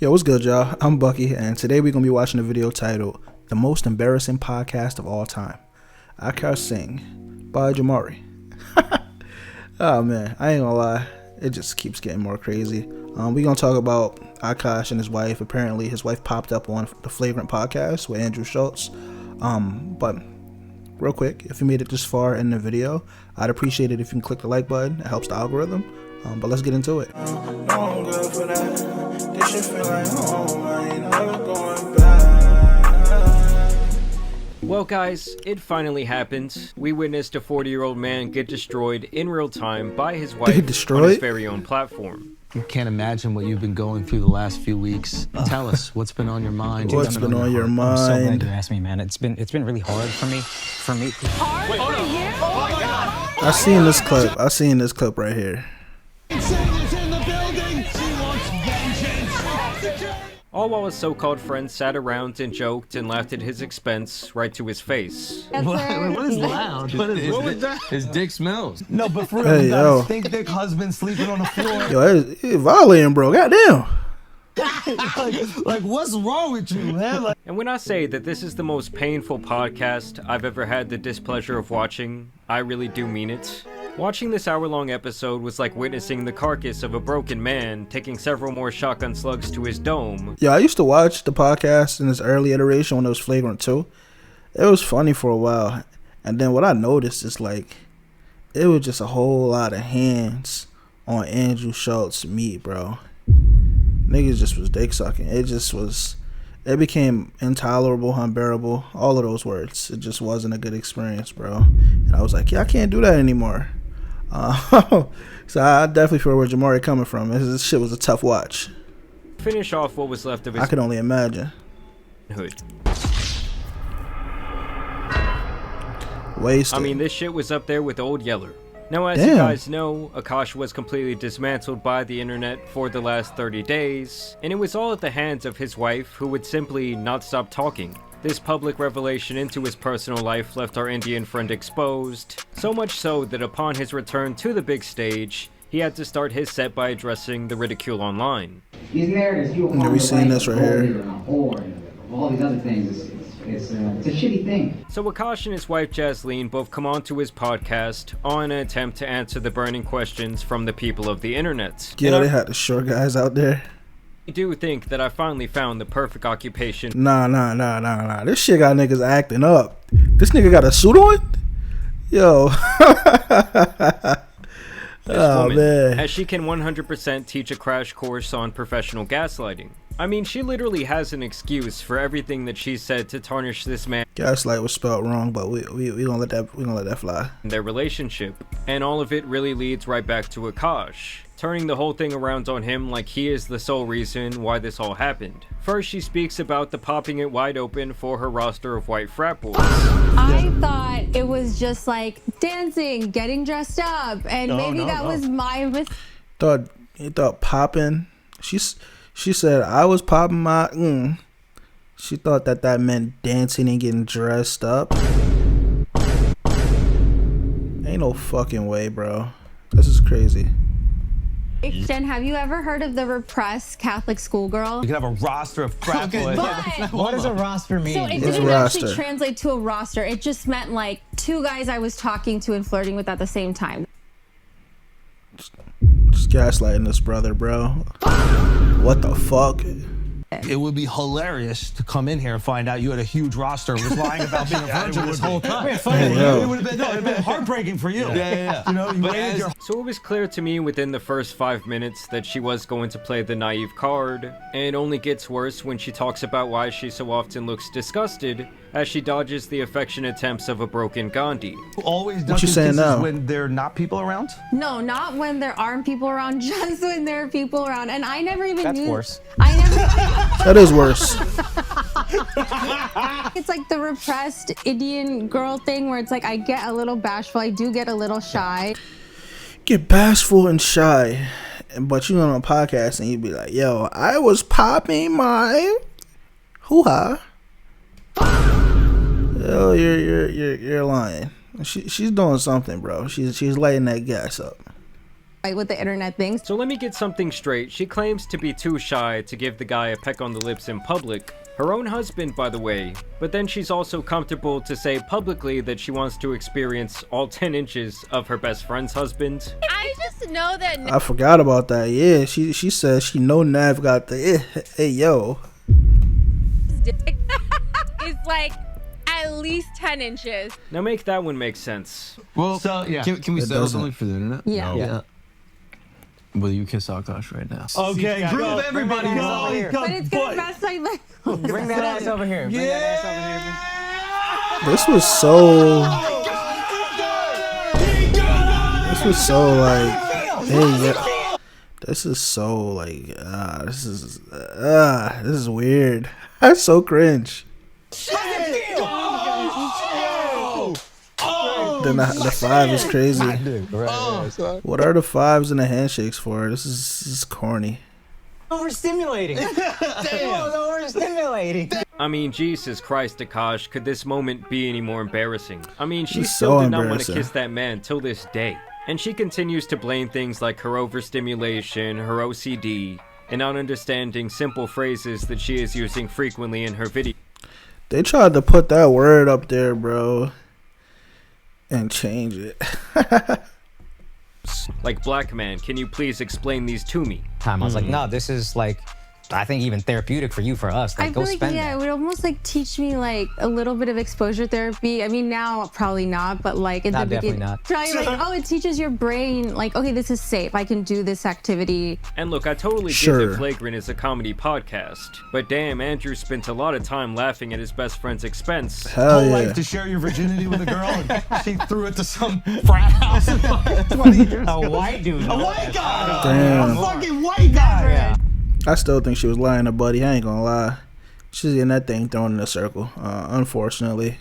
Yo, what's good, y'all? I'm Bucky, and today we're going to be watching a video titled The Most Embarrassing Podcast of All Time. Akaash Singh by Jamari. Oh, man, I ain't gonna lie. It just keeps getting more crazy. We're going to talk about Akaash and his wife. Apparently, his wife popped up on the Flagrant podcast with Andrew Schultz. But real quick, if you made it this far in the video, I'd appreciate it if you can click the like button. It helps the algorithm. But let's get into it. No, I'm good for that. This shit feel like home. I ain't never going back. Well guys, it finally happened. We witnessed a 40-year-old man get destroyed in real time by his wife on his very own platform. I can't imagine what you've been going through the last few weeks. Tell us, what's been on your mind? What's been on your mind? I'm so glad you asked me, man. It's been really hard for me. Hard for you? Oh my God! I seen this clip. I seen this clip right here. All while his so-called friends sat around and joked and laughed at his expense right to his face. What is loud? What was that? His dick smells. No, but for real, Hey, you got yo. a stink dick husband sleeping on the floor. Yo, it's violating, bro. Goddamn. like, what's wrong with you, man? Like, And when I say that this is the most painful podcast I've ever had the displeasure of watching, I really do mean it. Watching this hour-long episode was like witnessing the carcass of a broken man taking several more shotgun slugs to his dome. Yeah, I used to watch the podcast in its early iteration when it was Flagrant 2. It was funny for a while. And then what I noticed is like, it was just a whole lot of hands on Andrew Schultz's meat, bro. Niggas just was dick sucking. It became intolerable, unbearable, all of those words. It just wasn't a good experience, bro. And I was like, yeah, I can't do that anymore. So I definitely feel where Jamari coming from. This shit was a tough watch. Finish off what was left of his I could only imagine. hood. Wasted. I mean, this shit was up there with Old Yeller. Now, as Damn. you guys know, Akaash was completely dismantled by the internet for the last 30 days, and it was all at the hands of his wife, who would simply not stop talking. This public revelation into his personal life left our Indian friend exposed, so much so that upon his return to the big stage, he had to start his set by addressing the ridicule online. These narratives fuel Yeah, we seen this right here. All these other things. It's a shitty thing. So Akaash and his wife Jasleen both come onto his podcast on an attempt to answer the burning questions from the people of the internet. Yeah, And they had the short guys out there. I do think that I finally found the perfect occupation. Nah. This shit got niggas acting up. This nigga got a suit on? Yo. This Oh, woman, man. as she can 100% teach a crash course on professional gaslighting. I mean, she literally has an excuse for everything that she said to tarnish this man Gaslight was spelled wrong, but we gonna let that fly. and their relationship. And all of it really leads right back to Akaash, turning the whole thing around on him like he is the sole reason why this all happened. First, she speaks about the popping it wide open for her roster of white frat boys. I thought it was just like dancing, getting dressed up, and maybe that was my mistake. He thought popping. She said I was popping my. She thought that meant dancing and getting dressed up. Ain't no fucking way, bro. This is crazy. Jen, have you ever heard of the repressed Catholic schoolgirl? you can have a roster of frat boys. But What does a roster mean? so it It's didn't actually roster. translate to a roster. It just meant like two guys I was talking to and flirting with at the same time. Just gaslighting this brother, bro. What the fuck? It would be hilarious to come in here and find out you had a huge roster and was lying about being a virgin this whole time. yo. It would have been heartbreaking for you. Yeah. You know, you waited your So it was clear to me within the first 5 minutes that she was going to play the naive card, and it only gets worse when she talks about why she so often looks disgusted as she dodges the affectionate attempts of a broken Gandhi. always What does you saying kisses now? when there are not people around. No, not when there aren't people around, just when there are people around. And I never even knew. worse. I never. That is worse. It's like the repressed Indian girl thing where it's like I get a little bashful, I do get a little shy. Get bashful and shy, but you on a podcast and you be like, "Yo, I was popping my hoo-ha." Yo, you're lying. She's doing something, bro. She's lighting that gas up. what the internet thinks. So let me get something straight. She claims to be too shy to give the guy a peck on the lips in public. Her own husband, by the way. But then she's also comfortable to say publicly that she wants to experience all 10 inches of her best friend's husband. I just know that I forgot about that. Yeah, she said she know Nav got the hey yo. dick is like at least 10 inches. Now make that one make sense. Well, So, yeah. can we It settle doesn't. something for the internet? Yeah. Yeah. Will you kiss Akaash right now? Okay, prove everybody. But it's gonna mess like Bring that ass over here. Bring that ass over here. This was so. This was so like. Hey, yeah. This is so like. This is weird. That's so cringe. Then the 5 is crazy. What are the 5s and the handshakes for? This is corny. Overstimulating. Damn. Overstimulating. I mean, Jesus Christ, Akaash, could this moment be any more embarrassing? I mean, she It's still so did not want to embarrassing. kiss that man till this day. And she continues to blame things like her overstimulation, her OCD, and not understanding simple phrases that she is using frequently in her video. They tried to put that word up there, bro, and change it. Like, black man, can you please explain these to me? I was like, no, this is like, I think even therapeutic for you, for us. Like, I go feel like, spend yeah, that. it would almost like teach me like a little bit of exposure therapy. I mean, now probably not, but like in Nah, the definitely beginning, not. probably like, oh, it teaches your brain like, okay, this is safe. I can do this activity. And look, I totally get Sure. that Flagrant is a comedy podcast, but damn, Andrew spent a lot of time laughing at his best friend's expense. Hell yeah. Life to share your virginity with a girl, and she threw it to some frat house 20 years A ago. white dude. A white guy. Damn. A fucking white guy. Yeah. I still think she was lying to Buddy. I ain't gonna lie. She's getting that thing thrown in a circle. Unfortunately.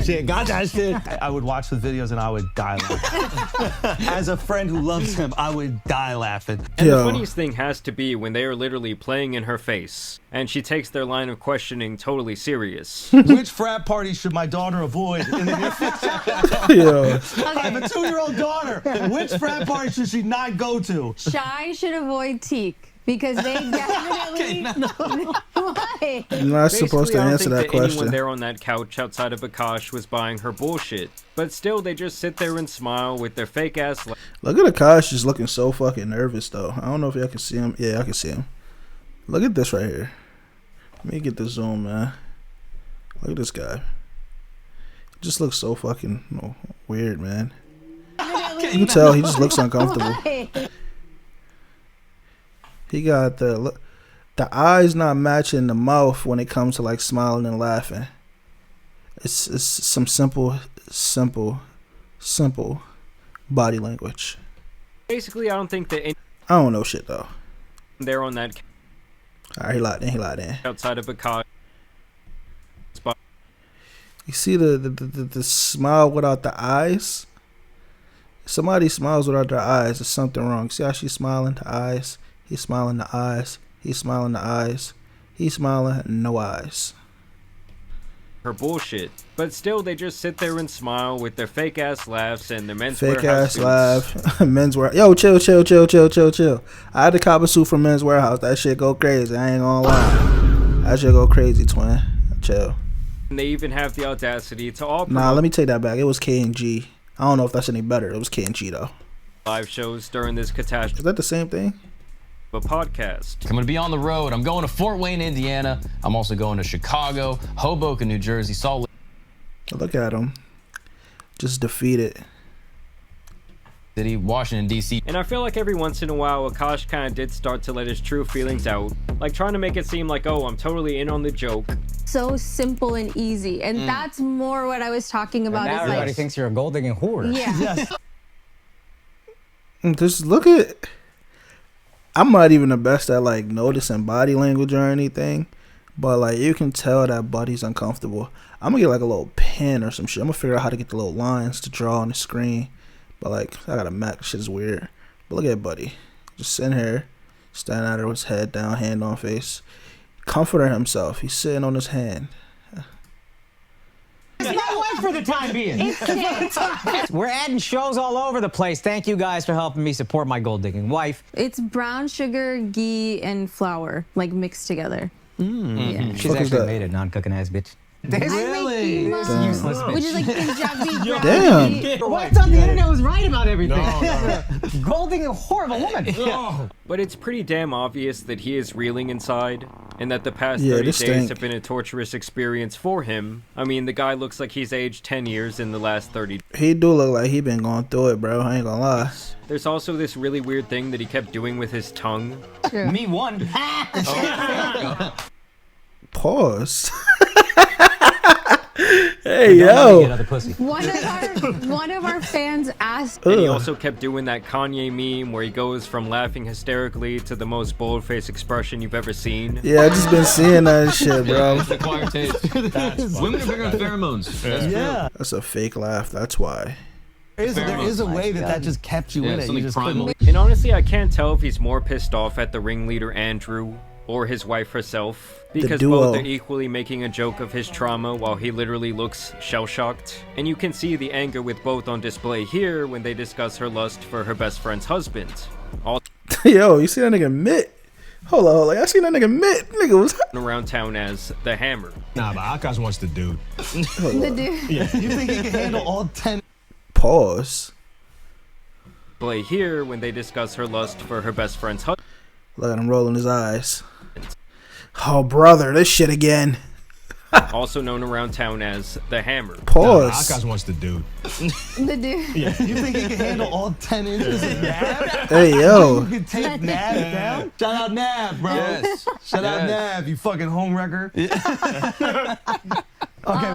Shit, got that shit. I would watch the videos and I would die laughing. As a friend who loves him, I would die laughing. And the Yo. funniest thing has to be when they are literally playing in her face, and she takes their line of questioning totally serious. Which frat party should my daughter avoid in the near future? Yo. I have a 2-year-old daughter. Which frat party should she not go to? Shy should avoid teak because they definitely. Why? You're not supposed to Basically, I don't answer think that anyone question. there on that couch outside of Akaash was buying her bullshit. But still, they just sit there and smile with their fake ass Look at Akaash just looking so fucking nervous though. I don't know if y'all can see him. Yeah, I can see him. Look at this right here. Let me get the zoom, man. Look at this guy. He just looks so fucking weird, man. You can tell he just looks uncomfortable. Why? He got the eyes not matching the mouth when it comes to like smiling and laughing. It's some simple body language. Basically, I don't think that anyone I don't know shit though. there on that Alright, he lied in. He lied in. outside of Akaash. You see the smile without the eyes? If somebody smiles without their eyes, there's something wrong. See how she's smiling? The eyes. He's smiling the eyes. He's smiling the eyes. He's smiling no eyes. Her bullshit. But still, they just sit there and smile with their fake ass laughs and their men's Fake Warehouse ass suits. laugh. Men's wear. Yo, chill. I had to cop a suit from Men's Warehouse. That shit go crazy. I ain't gonna lie. That shit go crazy, twin. Chill. And they even have the audacity to all Nah, promote let me take that back. It was K&G. I don't know if that's any better. It was K&G though. live shows during this catastrophe Is that the same thing? of a podcast. I'm gonna be on the road. I'm going to Fort Wayne, Indiana. I'm also going to Chicago, Hoboken, New Jersey, Salt Lake Look at him. Just defeated. City, Washington, D.C. And I feel like every once in a while, Akaash kind of did start to let his true feelings out. Like trying to make it seem like, oh, I'm totally in on the joke. So simple and easy, and that's more what I was talking about. Now Is everybody like, thinks you're a gold digging whore. yeah. Just look at. I'm not even the best at like noticing body language or anything, but like you can tell that Buddy's uncomfortable. I'm gonna get like a little pen or some shit. I'm gonna figure out how to get the little lines to draw on the screen. But like I got a Mac, shit is weird. But look at Buddy, just sitting here, standing out there with his head down, hand on face, comforting himself. He's sitting on his hand. My wife for the time being. We're adding shows all over the place. Thank you guys for helping me support my gold digging wife. It's brown sugar, ghee, and flour, like mixed together. Yeah. She's actually made it, non-cooking ass bitch. Really? It's useless bitch. Which is like Punjabi. Damn. What's on the internet was right about everything. No. Gold digging, horrible woman. Yeah. But it's pretty damn obvious that he is reeling inside, and that the past 30 days stink. have been a torturous experience for him. I mean, the guy looks like he's aged 10 years in the last 30 days. He do look like he been going through it, bro. I ain't gonna lie. There's also this really weird thing that he kept doing with his tongue. True. Me one. Pause. Hey, yo. One of our fans asked. And he also kept doing that Kanye meme where he goes from laughing hysterically to the most bold-faced expression you've ever seen. Yeah, I just been seeing that shit, bro. It's acquired taste. Women are big on pheromones. That's That's a fake laugh. That's why. There is a way that just kept you in it. You just couldn't. And honestly, I can't tell if he's more pissed off at the ringleader Andrew or his wife herself, because both are equally making a joke of his trauma while he literally looks shell-shocked. And you can see the anger with both on display here when they discuss her lust for her best friend's husband. Yo, you see that nigga Mitt? Hold on, I seen that nigga Mitt. Nigga was around town as the Hammer. Nah, but Akaash wants the dude. The dude. Yeah. You think he can handle all 10? Pause. Play here when they discuss her lust for her best friend's husband. Look at him rolling his eyes. Oh, brother, this shit again. Also known around town as the Hammer. Pause. Nah, Akaash wants the dude. The dude. Yeah. You think he can handle all 10 inches of Nav? Hey, yo. You can take Nav down? Shout out Nav, bro. Yes. Shout out Nav, you fucking homewrecker. Okay.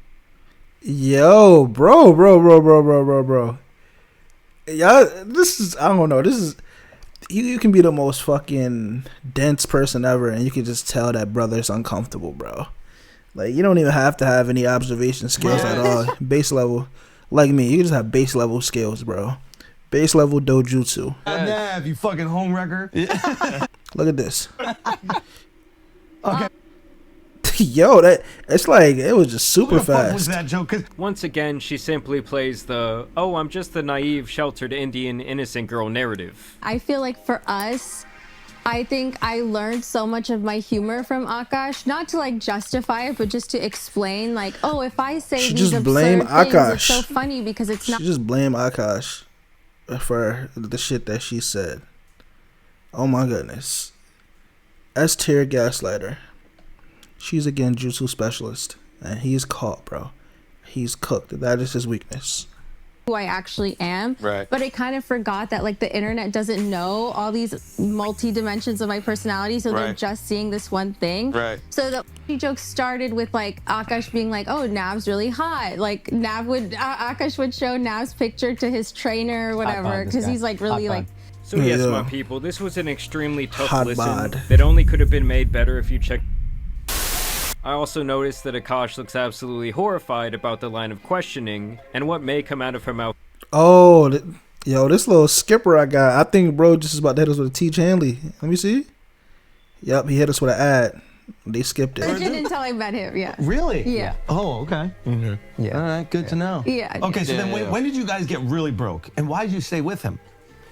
Yo, bro. Yeah, this is, I don't know. This is, you can be the most fucking dense person ever, and you can just tell that brother's uncomfortable, bro. Like, you don't even have to have any observation skills at all. Base level. Like me, you can just have base level skills, bro. Base level dojutsu. Nav, you fucking homewrecker. Look at this. Okay. Yo, it's like, it was just super What the fuck fast. was that joke? Once again, she simply plays the, oh, I'm just the naive, sheltered Indian innocent girl narrative. I feel like for us, I think I learned so much of my humor from Akaash, not to like justify it, but just to explain, like, oh, if I say She these just blame absurd things, Akaash. it's so funny because it's not. She just blame Akaash for the shit that she said. Oh my goodness. S tier gaslighter. She's a genjutsu specialist, and he's caught, bro. He's cooked. That is his weakness. Who I actually am. Right. But I kind of forgot that like the internet doesn't know all these multi-dimensions of my personality, so they're just seeing this one thing. Right. So the joke started with like Akaash being like, oh, Nav's really hot. Like Akaash would show Nav's picture to his trainer or whatever, because he's like really like. So yes, my people, this was an extremely tough Hot listen bod. that only could have been made better if you checked. I also noticed that Akaash looks absolutely horrified about the line of questioning and what may come out of her mouth. Oh, yo, this little skipper I got. I think bro just is about to hit us with a Teach Hanley. Let me see. Yep, he hit us with an ad. They skipped it. Virgin until I met him, yeah. Really? Yeah. Oh, okay. Yeah. All right, good to know. Yeah. Okay, so then when did you guys get really broke? And why did you stay with him?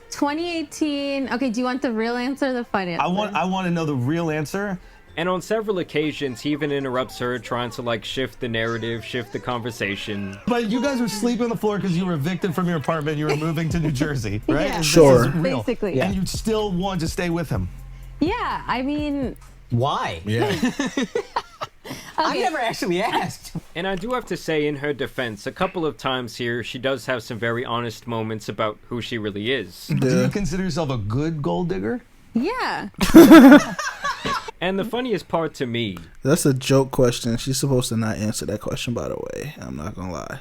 2018. Okay, do you want the real answer or the fun answer? I want to know the real answer. And on several occasions, he even interrupts her, trying to like shift the narrative, shift the conversation. But you guys were sleeping on the floor because you were evicted from your apartment. You were moving to New Jersey, right? Yeah. Sure. This is real. Basically. Yeah. And you still want to stay with him. Yeah, I mean, Why? Yeah. I've never actually asked. And I do have to say, in her defense, a couple of times here, she does have some very honest moments about who she really is. Do you consider yourself a good gold digger? yeah. And the funniest part to me, That's a joke question. She's supposed to not answer that question, by the way. I'm not gonna lie.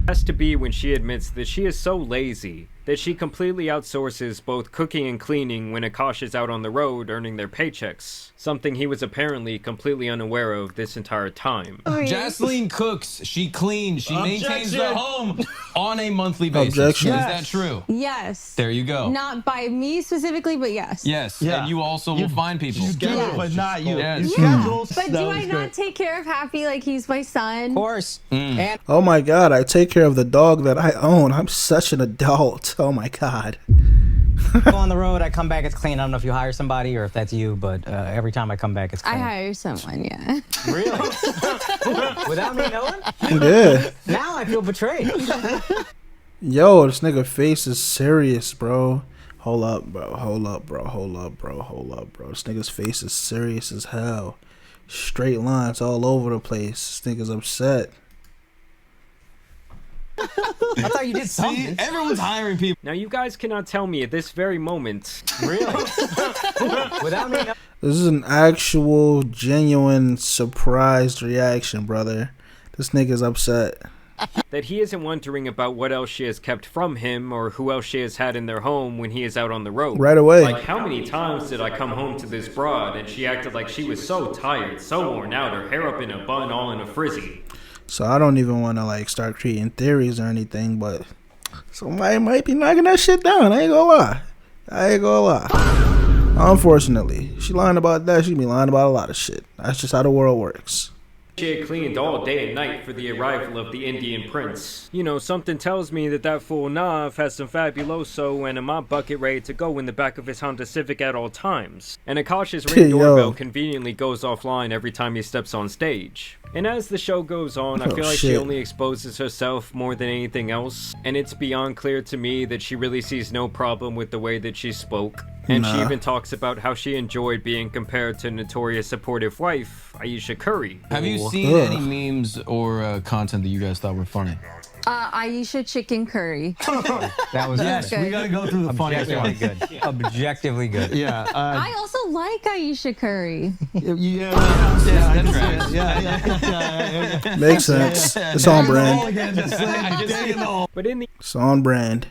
has to be when she admits that she is so lazy that she completely outsources both cooking and cleaning when Akaash is out on the road earning their paychecks. Something he was apparently completely unaware of this entire time. Jocelyn cooks, she cleans, she maintains the home. On a monthly basis. Objection. Is that true? Yes. There you go. Not by me specifically, but yes. Yes. Yeah. And you also will find people. You schedule it, but not you. Yes. You Yeah, schedule. but do I not take care of Happy like he's my son? Of course. And Oh my god, I take care of the dog that I own. I'm such an adult. Oh my god. go on the road, I come back, it's clean. I don't know if you hire somebody or if that's you, but every time I come back, it's I clean. hire someone, yeah. Really? Without me knowing? Yeah. Now I feel betrayed. Yo, this nigga face is serious, bro. Hold up, bro. Hold up, bro. Hold up, bro. Hold up, bro. This nigga's face is serious as hell. Straight lines all over the place. This nigga's upset. I thought you did something. Everyone's hiring people. Now you guys cannot tell me at this very moment Really? Without me knowing. This is an actual, genuine, surprised reaction, brother. This nigga's upset. that he isn't wondering about what else she has kept from him or who else she has had in their home when he is out on the road. Right away. Like, how many times did I come home to this broad and she acted like she was so tired, so worn out, her hair up in a bun, all in a frizzy. So I don't even want to like start creating theories or anything, but somebody might be knocking that shit down. I ain't gonna lie. Unfortunately, she lying about that. She be lying about a lot of shit. That's just how the world works. She had cleaned all day and night for the arrival of the Indian prince. You know, something tells me that that fool Nav has some fabuloso and a mop bucket ready to go in the back of his Honda Civic at all times. And Akaash's ring Yo. doorbell conveniently goes offline every time he steps on stage. And as the show goes on, I feel like she shit. only exposes herself more than anything else. And it's beyond clear to me that she really sees no problem with the way that she spoke. And she Nah. even talks about how she enjoyed being compared to notorious supportive wife, Aisha Curry. Have you seen Ugh. any memes or content that you guys thought were funny? Aisha chicken curry. That was Yes, good. we gotta go through the funniest objectively one. good. Objectively good. Yeah. I also like Aisha Curry. Yeah. Makes sense. It's on brand. But in the It's on brand.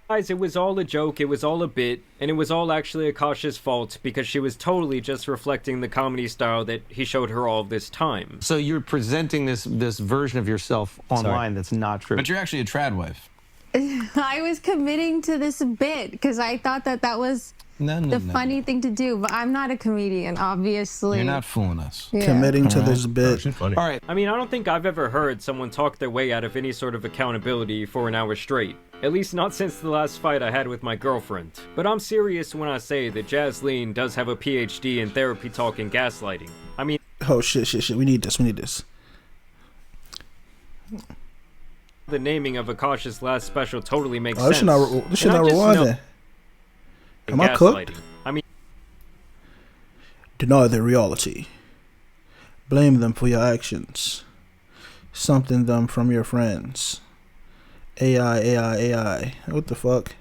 guys, it was all a joke, it was all a bit, and it was all actually Akaash's fault because she was totally just reflecting the comedy style that he showed her all this time. So you're presenting this version of yourself online that's not true. But you're actually a trad wife. I was committing to this bit because I thought that that was the funny thing to do, but I'm not a comedian, obviously. You're not fooling us. Yeah. Committing to this bit. She's funny. All right. I mean, I don't think I've ever heard someone talk their way out of any sort of accountability for an hour straight. At least not since the last fight I had with my girlfriend. But I'm serious when I say that Jasleen does have a PhD in therapy talk and gaslighting. I mean, Oh shit. We need this. the naming of Akaash's last special totally makes Oh, this sense. should not And I just rewind know- then. Am I cooked? gaslighting. I mean, Deny their reality. Blame them for your actions. Something them from your friends. AI. What the fuck?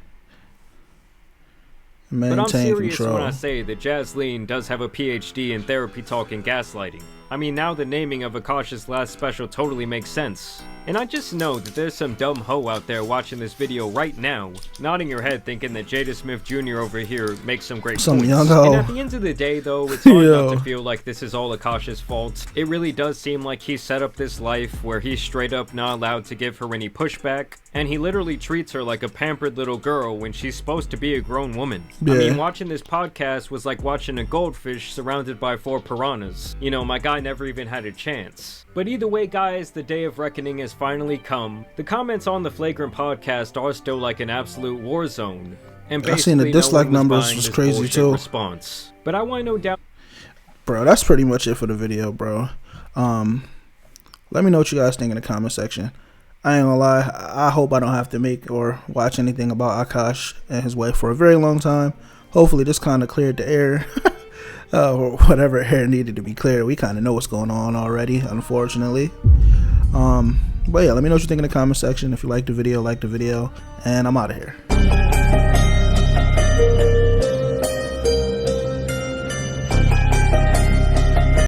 but I'm Maintain serious control. when I say that Jasleen does have a PhD in therapy talk and gaslighting. I mean, now the naming of Akaash's last special totally makes sense. And I just know that there's some dumb hoe out there watching this video right now, nodding your head thinking that Jada Smith Jr. over here makes some great Some points. young hoe. And at the end of the day, though, it's hard Yo. not to feel like this is all Akaash's fault. It really does seem like he set up this life where he's straight up not allowed to give her any pushback, and he literally treats her like a pampered little girl when she's supposed to be a grown woman. I Yeah. mean, watching this podcast was like watching a goldfish surrounded by 4 piranhas. You know, my guy never even had a chance. But either way, guys, the day of reckoning has finally come. The comments on the Flagrant podcast are still like an absolute war zone. And I seen the basically dislike no one numbers buying was this crazy, bullshit too. Response. But I want to know down. Bro, that's pretty much it for the video, bro. Let me know what you guys think in the comment section. I ain't gonna lie, I hope I don't have to make or watch anything about Akaash and his wife for a very long time. Hopefully this kind of cleared the air. Or whatever air needed to be cleared. We kind of know what's going on already, unfortunately. But yeah, let me know what you think in the comment section. If you like the video, and I'm out of here.